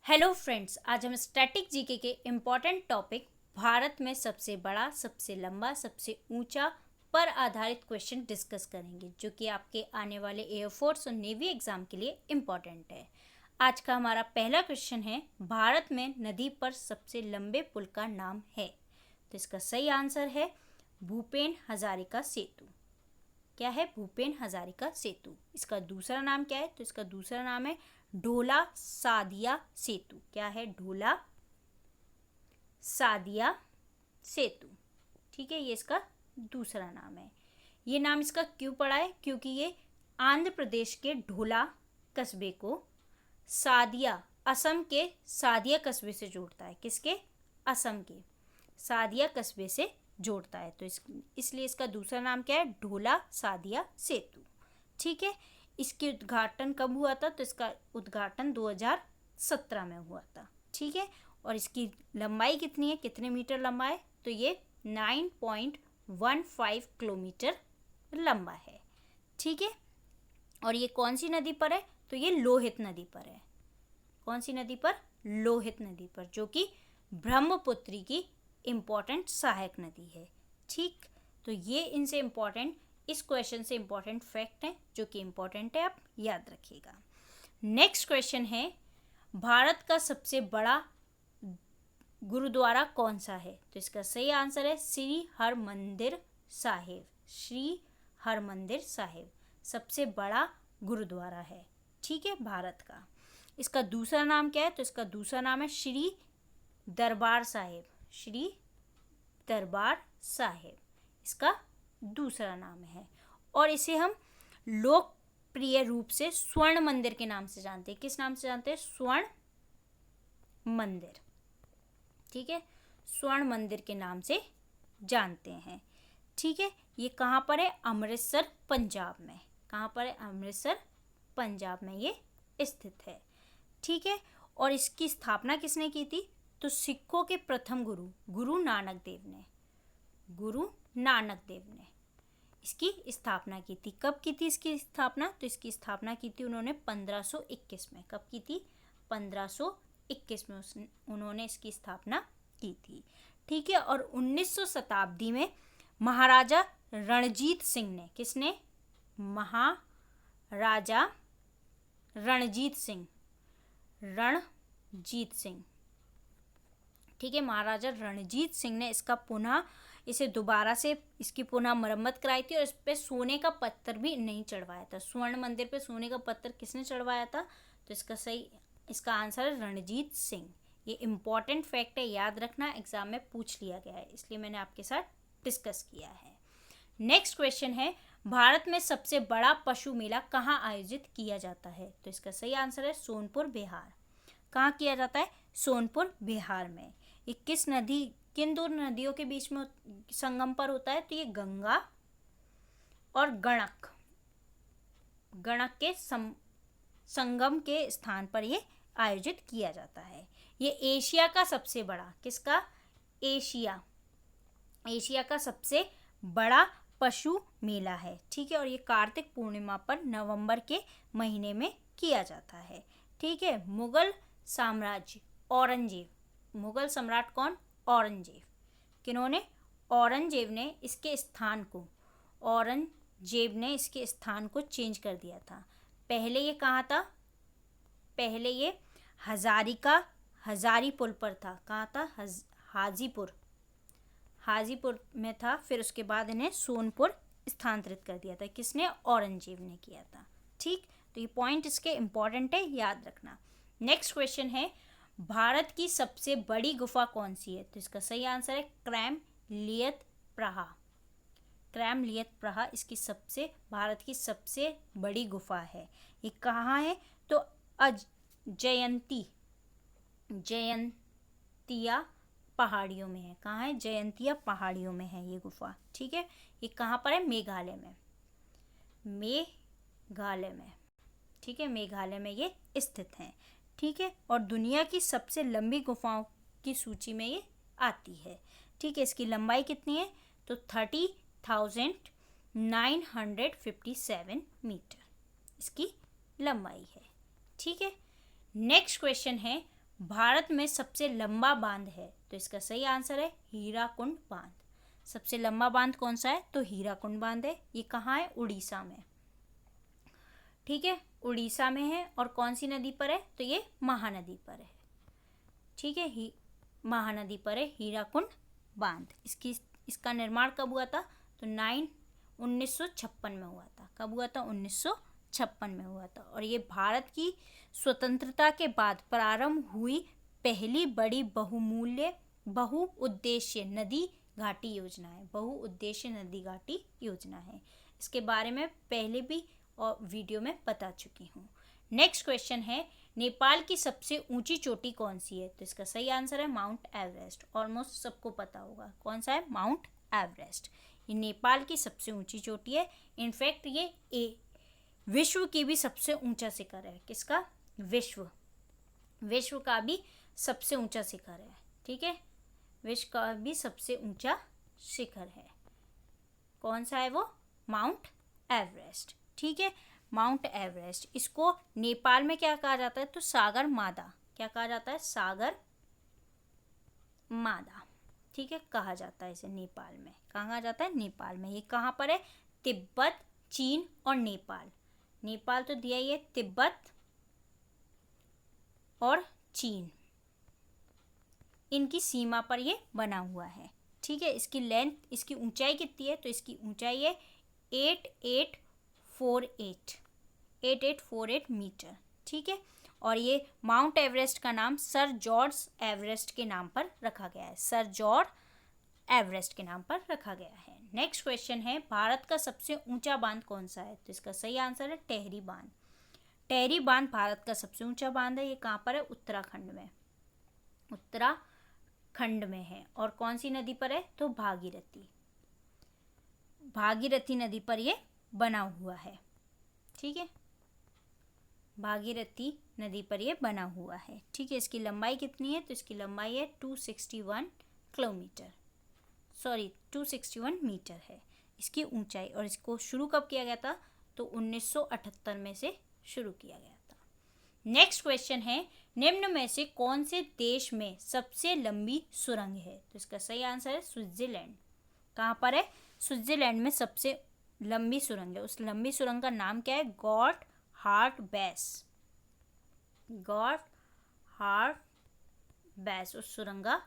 Hello friends, आज हम static GK के इम्पॉर्टेंट टॉपिक भारत में सबसे बड़ा, सबसे लंबा, सबसे ऊंचा पर आधारित क्वेश्चन डिस्कस करेंगे, जो कि आपके आने वाले एयरफोर्स और नेवी एग्जाम के लिए इम्पॉर्टेंट है। आज का हमारा पहला क्वेश्चन है, भारत में नदी पर सबसे लंबे पुल का नाम है। तो इसका सही आंसर है भूपेन हजारिका सेतु। क्या है? भूपेन हजारिका सेतु। इसका दूसरा नाम क्या है? तो इसका दूसरा नाम है ढोला सादिया सेतु। क्या है? ढोला सादिया सेतु। ठीक है, ये इसका दूसरा नाम है। ये नाम इसका क्यों पड़ा है? क्योंकि ये आंध्र प्रदेश के ढोला कस्बे को सादिया, असम के सादिया कस्बे से जोड़ता है। किसके? असम के सादिया कस्बे से जोड़ता है। तो इसलिए इसका दूसरा नाम क्या है? ढोला सादिया सेतु। ठीक है, इसकी उद्घाटन कब हुआ था? तो इसका उद्घाटन 2017 में हुआ था। ठीक है, और इसकी लंबाई कितनी है? कितने मीटर लंबा है? तो ये 9.15 किलोमीटर लंबा है। ठीक है, और ये कौन सी नदी पर है? तो ये लोहित नदी पर है। कौन सी नदी पर? लोहित नदी पर, जो कि ब्रह्मपुत्री की इम्पॉर्टेंट सहायक नदी है। ठीक, तो ये इनसे इम्पॉर्टेंट, इस क्वेश्चन से इम्पॉर्टेंट फैक्ट है, जो कि इम्पॉर्टेंट है, आप याद रखिएगा। नेक्स्ट क्वेश्चन है, भारत का सबसे बड़ा गुरुद्वारा कौन सा है? तो इसका सही आंसर है श्री हरमंदिर साहिब। श्री हरमंदिर साहिब सबसे बड़ा गुरुद्वारा है। ठीक है, भारत का। इसका दूसरा नाम क्या है? तो इसका दूसरा नाम है श्री दरबार साहिब। श्री दरबार साहिब इसका दूसरा नाम है, और इसे हम लोकप्रिय रूप से स्वर्ण मंदिर के नाम से जानते हैं। किस नाम से जानते हैं? स्वर्ण मंदिर। ठीक है, स्वर्ण मंदिर के नाम से जानते हैं। ठीक है, ये कहाँ पर है? अमृतसर, पंजाब में। कहाँ पर है? अमृतसर, पंजाब में ये स्थित है। ठीक है, और इसकी स्थापना किसने की थी? तो सिखों के प्रथम गुरु नानक देव ने। गुरु नानक देव ने इसकी स्थापना की थी। कब की थी इसकी स्थापना? तो इसकी स्थापना की थी उन्होंने 1521 में। कब की थी? 1521 में उन्होंने इसकी स्थापना की थी। ठीक है, और 19वीं शताब्दी में महाराजा रणजीत सिंह ने, किसने? महाराजा रणजीत सिंह। रणजीत सिंह। ठीक है, महाराजा रणजीत सिंह ने इसे दोबारा से इसकी पुनः मरम्मत कराई थी, और इस पे सोने का पत्थर भी नहीं चढ़वाया था। स्वर्ण मंदिर पे सोने का पत्थर किसने चढ़वाया था? तो इसका आंसर है रणजीत सिंह। ये इम्पॉर्टेंट फैक्ट है, याद रखना, एग्जाम में पूछ लिया गया है, इसलिए मैंने आपके साथ डिस्कस किया है। नेक्स्ट क्वेश्चन है, भारत में सबसे बड़ा पशु मेला कहाँ आयोजित किया जाता है? तो इसका सही आंसर है सोनपुर, बिहार। कहाँ किया जाता है? सोनपुर, बिहार में। ये किन दो नदियों के बीच में संगम पर होता है? तो ये गंगा और गणक के संगम के स्थान पर ये आयोजित किया जाता है। ये एशिया का सबसे बड़ा, किसका? एशिया का सबसे बड़ा पशु मेला है। ठीक है, और ये कार्तिक पूर्णिमा पर नवंबर के महीने में किया जाता है। ठीक है, मुगल साम्राज्य औरंगजेब। मुगल सम्राट कौन? औरंगजेब। किन्होंने? औरंगजेब ने इसके स्थान को चेंज कर दिया था। पहले ये कहाँ था? पहले ये हजारीपुर पर था। कहाँ था? हाजीपुर में था। फिर उसके बाद इन्हें सोनपुर स्थानांतरित कर दिया था। किसने? औरंगजेब ने किया था। ठीक, तो ये पॉइंट इसके इम्पॉर्टेंट है, याद रखना। नेक्स्ट क्वेश्चन है, भारत की सबसे बड़ी गुफा कौन सी है? तो इसका सही आंसर है क्रैमलियत प्रहा। क्रैमलियत प्रहा भारत की सबसे बड़ी गुफा है। ये कहाँ है? तो जयंतिया पहाड़ियों में है। कहाँ है? जयंतिया पहाड़ियों में है ये गुफा। ठीक है, ये कहाँ पर है? मेघालय में। ठीक है, मेघालय में ये स्थित है। ठीक है, और दुनिया की सबसे लंबी गुफाओं की सूची में ये आती है। ठीक है, इसकी लंबाई कितनी है? तो 30,957 मीटर इसकी लंबाई है। ठीक है, नेक्स्ट क्वेश्चन है, भारत में सबसे लंबा बांध है? तो इसका सही आंसर है हीराकुंड बांध। सबसे लंबा बांध कौन सा है? तो हीराकुंड बांध है। ये कहाँ है? उड़ीसा में। ठीक है, उड़ीसा में है। और कौन सी नदी पर है? तो ये महानदी पर है। ठीक है, महानदी पर है हीराकुंड बांध। इसका निर्माण कब हुआ था? तो 1956 में हुआ था। कब हुआ था? 1956 में हुआ था। और ये भारत की स्वतंत्रता के बाद प्रारंभ हुई पहली बड़ी बहुउद्देश्य नदी घाटी योजना है। बहुउद्देश्य नदी घाटी योजना है। इसके बारे में पहले भी और वीडियो में बता चुकी हूँ। नेक्स्ट क्वेश्चन है, नेपाल की सबसे ऊंची चोटी कौन सी है? तो इसका सही आंसर है माउंट एवरेस्ट। ऑलमोस्ट सबको पता होगा कौन सा है, माउंट एवरेस्ट। ये नेपाल की सबसे ऊंची चोटी है। इनफैक्ट ये विश्व की भी सबसे ऊंचा शिखर है। किसका? विश्व का भी सबसे ऊंचा शिखर है। ठीक है, विश्व का भी सबसे ऊंचा शिखर है। कौन सा है वो? Mount Everest. ठीक है, माउंट एवरेस्ट। इसको नेपाल में क्या कहा जाता है? तो सागर मादा। क्या कहा जाता है? सागर मादा। ठीक है, कहा जाता है इसे नेपाल में। कहाँ कहा जाता है? नेपाल में। ये कहाँ पर है? तिब्बत, चीन और नेपाल। नेपाल तो दिया ही है, तिब्बत और चीन, इनकी सीमा पर ये बना हुआ है। ठीक है, इसकी लेंथ, इसकी ऊंचाई कितनी है? तो इसकी ऊंचाई है 8848 मीटर। ठीक है, और ये माउंट एवरेस्ट का नाम सर जॉर्ज एवरेस्ट के नाम पर रखा गया है। सर जॉर्ज एवरेस्ट के नाम पर रखा गया है। नेक्स्ट क्वेश्चन है, भारत का सबसे ऊंचा बांध कौन सा है? तो इसका सही आंसर है टेहरी बांध। टेहरी बांध भारत का सबसे ऊंचा बांध है। ये कहाँ पर है? उत्तराखंड में। उत्तराखंड में है। और कौन सी नदी पर है? तो भागीरथी नदी पर ये बना हुआ है। ठीक है, भागीरथी नदी पर ये बना हुआ है। ठीक है, इसकी लंबाई कितनी है? तो इसकी लंबाई है 261 मीटर है इसकी ऊंचाई। और इसको शुरू कब किया गया था? तो 1978 में से शुरू किया गया था। नेक्स्ट क्वेश्चन है, निम्न में से कौन से देश में सबसे लंबी सुरंग है? तो इसका सही आंसर है स्विट्जरलैंड। कहाँ पर है? स्विट्जरलैंड में सबसे लंबी सुरंग है। उस लंबी सुरंग का नाम क्या है? गॉटहार्ड बैस उस सुरंग का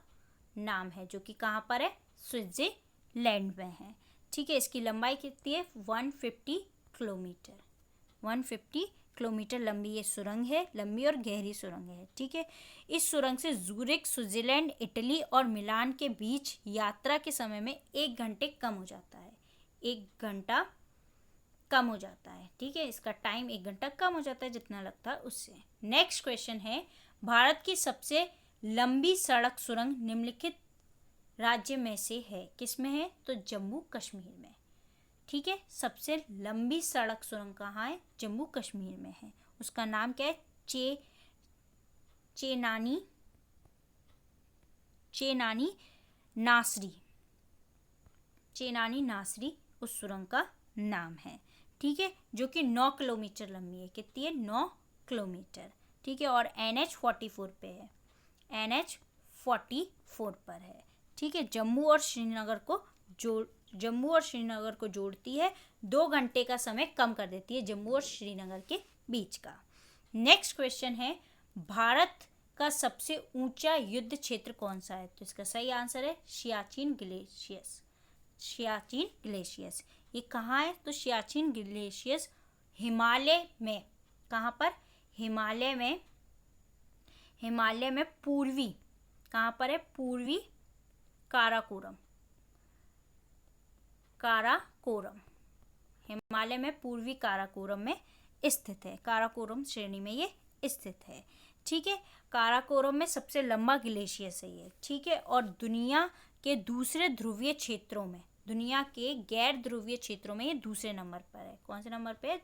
नाम है, जो कि कहाँ पर है? स्विट्जरलैंड में है। ठीक है, इसकी लंबाई कितनी है? 150 किलोमीटर लंबी ये सुरंग है। लंबी और गहरी सुरंग है। ठीक है, इस सुरंग से ज़ूरिक, स्विट्जरलैंड, इटली और मिलान के बीच यात्रा के समय में 1 घंटे कम हो जाता है। 1 घंटा कम हो जाता है। ठीक है, इसका टाइम 1 घंटा कम हो जाता है जितना लगता है उससे। नेक्स्ट क्वेश्चन है, भारत की सबसे लंबी सड़क सुरंग निम्नलिखित राज्य में से है? किस में है? तो जम्मू कश्मीर में। ठीक है, सबसे लंबी सड़क सुरंग कहाँ है? जम्मू कश्मीर में है। उसका नाम क्या है? चेनानी नासरी उस सुरंग का नाम है। ठीक है, जो कि 9 किलोमीटर लंबी है। कितनी है? 9 किलोमीटर। ठीक है, और NH44 पे है। NH44 पर है। ठीक है, जम्मू और श्रीनगर को जोड़ती है। 2 घंटे का समय कम कर देती है जम्मू और श्रीनगर के बीच का। नेक्स्ट क्वेश्चन है, भारत का सबसे ऊंचा युद्ध क्षेत्र कौन सा है? तो इसका सही आंसर है सियाचिन ग्लेशियस। ये कहाँ है? तो सियाचिन ग्लेशियस हिमालय में। कहाँ पर? हिमालय में पूर्वी। कहाँ पर है? पूर्वी काराकोरम। हिमालय में पूर्वी काराकोरम में स्थित है। काराकोरम श्रेणी में ये स्थित है। ठीक है, काराकोरम में सबसे लंबा ग्लेशियस है ये। ठीक है, और दुनिया के गैर ध्रुवीय क्षेत्रों में ये दूसरे नंबर पर है। कौन से नंबर पे है?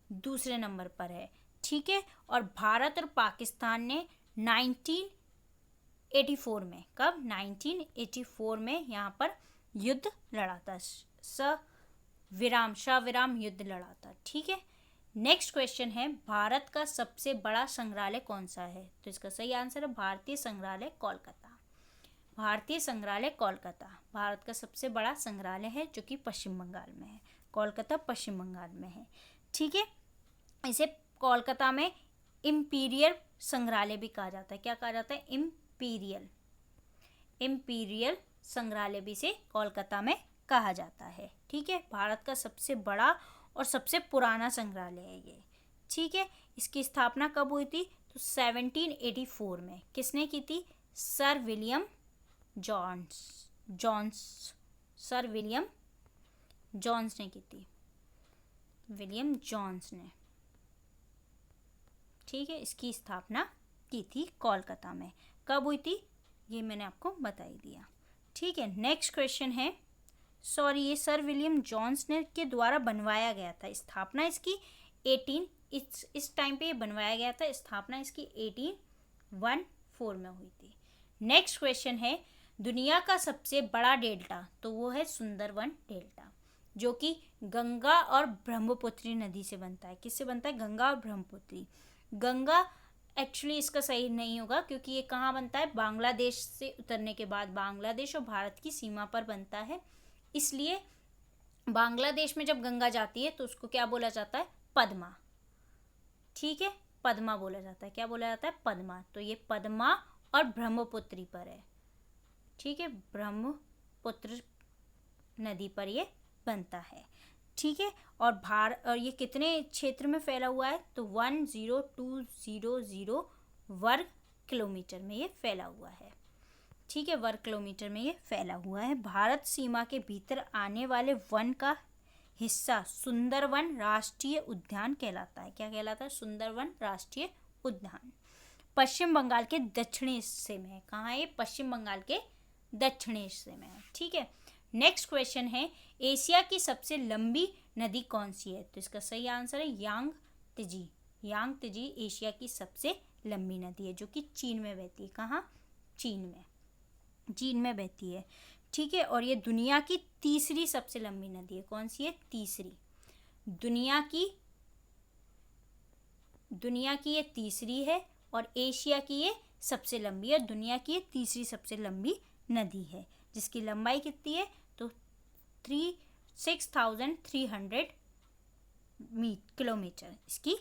दूसरे नंबर पर है। ठीक है, और भारत और पाकिस्तान ने 1984 में, कब? 1984 में यहाँ पर युद्ध लड़ा था। सविराम युद्ध लड़ा था। ठीक है, नेक्स्ट क्वेश्चन है, भारत का सबसे बड़ा संग्रहालय कौन सा है? तो इसका सही आंसर है भारतीय संग्रहालय कोलकाता। भारतीय संग्रहालय कोलकाता भारत का सबसे बड़ा संग्रहालय है, जो कि पश्चिम बंगाल में है। कोलकाता पश्चिम बंगाल में है। ठीक है, इसे कोलकाता में इम्पीरियल संग्रहालय भी कहा जाता है। क्या कहा जाता है? इम्पीरियल संग्रहालय भी इसे कोलकाता में कहा जाता है। ठीक है, भारत का सबसे बड़ा और सबसे पुराना संग्रहालय है ये। ठीक है, इसकी स्थापना कब हुई थी? तो 1784 में। किसने की थी? सर विलियम जॉन्स ने की थी। विलियम जॉन्स ने। ठीक है, इसकी स्थापना की थी कोलकाता में। कब हुई थी ये मैंने आपको बता ही दिया। ठीक है, नेक्स्ट क्वेश्चन है, ये सर विलियम जॉन्स ने के द्वारा बनवाया गया था। स्थापना इसकी इस टाइम पे ये बनवाया गया था। स्थापना इसकी 1814 में हुई थी। नेक्स्ट क्वेश्चन है, दुनिया का सबसे बड़ा डेल्टा, तो वो है सुंदरवन डेल्टा, जो कि गंगा और ब्रह्मपुत्री नदी से बनता है। किससे बनता है? गंगा और ब्रह्मपुत्री। गंगा एक्चुअली इसका सही नहीं होगा, क्योंकि ये कहाँ बनता है? बांग्लादेश से उतरने के बाद बांग्लादेश और भारत की सीमा पर बनता है। इसलिए बांग्लादेश में जब गंगा जाती है तो उसको क्या बोला जाता है? पद्मा। ठीक है, पद्मा बोला जाता है। क्या बोला जाता है? पद्मा। तो ये पद्मा और ब्रह्मपुत्री पर है। ठीक है, ब्रह्मपुत्र नदी पर ये बनता है। ठीक है, और ये कितने क्षेत्र में फैला हुआ है? तो 10200 वर्ग किलोमीटर में ये फैला हुआ है। ठीक है, वर्ग किलोमीटर में ये फैला हुआ है। भारत सीमा के भीतर आने वाले वन का हिस्सा सुंदरवन राष्ट्रीय उद्यान कहलाता है। क्या कहलाता है? सुंदरवन राष्ट्रीय उद्यान। पश्चिम बंगाल के दक्षिणी हिस्से में है। कहाँ है ये? पश्चिम बंगाल के दक्षिणी हिस्से में है। ठीक है, नेक्स्ट क्वेश्चन है, एशिया की सबसे लंबी नदी कौन सी है? तो इसका सही आंसर है यांगत्जे। यांगत्जे एशिया की सबसे लंबी नदी है, जो कि चीन में बहती है। कहाँ? चीन में बहती है। ठीक है, और ये दुनिया की तीसरी सबसे लंबी नदी है। कौन सी है? तीसरी। दुनिया की ये तीसरी है, और एशिया की ये सबसे लंबी है। दुनिया की ये तीसरी सबसे लंबी नदी है, जिसकी लंबाई कितनी है? तो 6300 किलोमीटर इसकी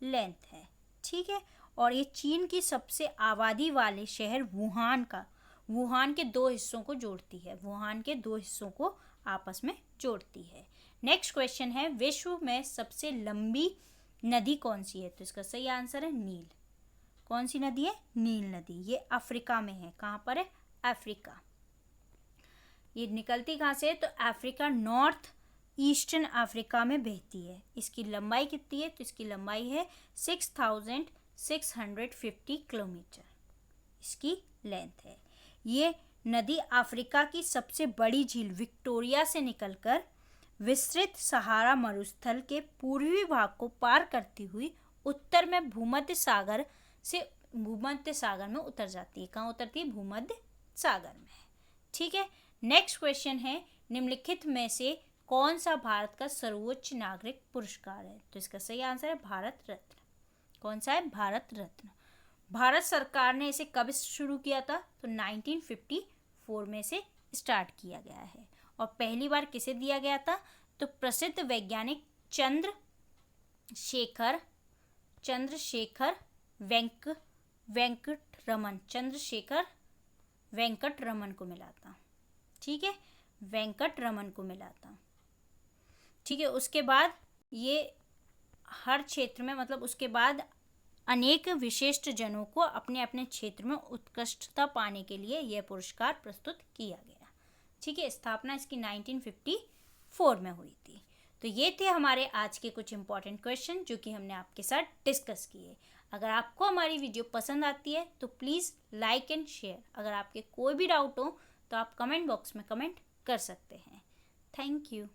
लेंथ है। ठीक है, और ये चीन की सबसे आबादी वाले शहर वुहान के दो हिस्सों को जोड़ती है। वुहान के दो हिस्सों को आपस में जोड़ती है। नेक्स्ट क्वेश्चन है, विश्व में सबसे लंबी नदी कौन सी है? तो इसका सही आंसर है नील। कौन सी नदी है? नील नदी। ये अफ्रीका में है। कहाँ पर है? अफ्रीका। ये निकलती कहाँ से है? तो अफ्रीका, नॉर्थ ईस्टर्न अफ्रीका में बहती है। इसकी लंबाई कितनी है? तो इसकी लंबाई है 6650 किलोमीटर इसकी लेंथ है। ये नदी अफ्रीका की सबसे बड़ी झील विक्टोरिया से निकलकर विस्तृत सहारा मरुस्थल के पूर्वी भाग को पार करती हुई उत्तर में भूमध्य सागर में उतर जाती है। कहाँ उतरती है? भूमध्य सागर में। ठीक है, नेक्स्ट क्वेश्चन है, निम्नलिखित में से कौन सा भारत का सर्वोच्च नागरिक पुरस्कार है? तो इसका सही आंसर है भारत रत्न। कौन सा है? भारत रत्न। भारत सरकार ने इसे कब शुरू किया था? तो 1954 में से स्टार्ट किया गया है। और पहली बार किसे दिया गया था? तो प्रसिद्ध वैज्ञानिक चंद्रशेखर वेंकटरमन को मिला था। ठीक है, वेंकटरमन को मिला था। ठीक है, उसके बाद ये हर क्षेत्र में, मतलब उसके बाद अनेक विशिष्ट जनों को अपने अपने क्षेत्र में उत्कृष्टता पाने के लिए यह पुरस्कार प्रस्तुत किया गया। ठीक है, स्थापना इसकी 1954 में हुई थी। तो ये थे हमारे आज के कुछ इंपॉर्टेंट क्वेश्चन जो कि हमने आपके साथ डिस्कस किए। अगर आपको हमारी वीडियो पसंद आती है तो प्लीज़ लाइक एंड शेयर। अगर आपके कोई भी डाउट हो तो आप कमेंट बॉक्स में कमेंट कर सकते हैं। Thank you.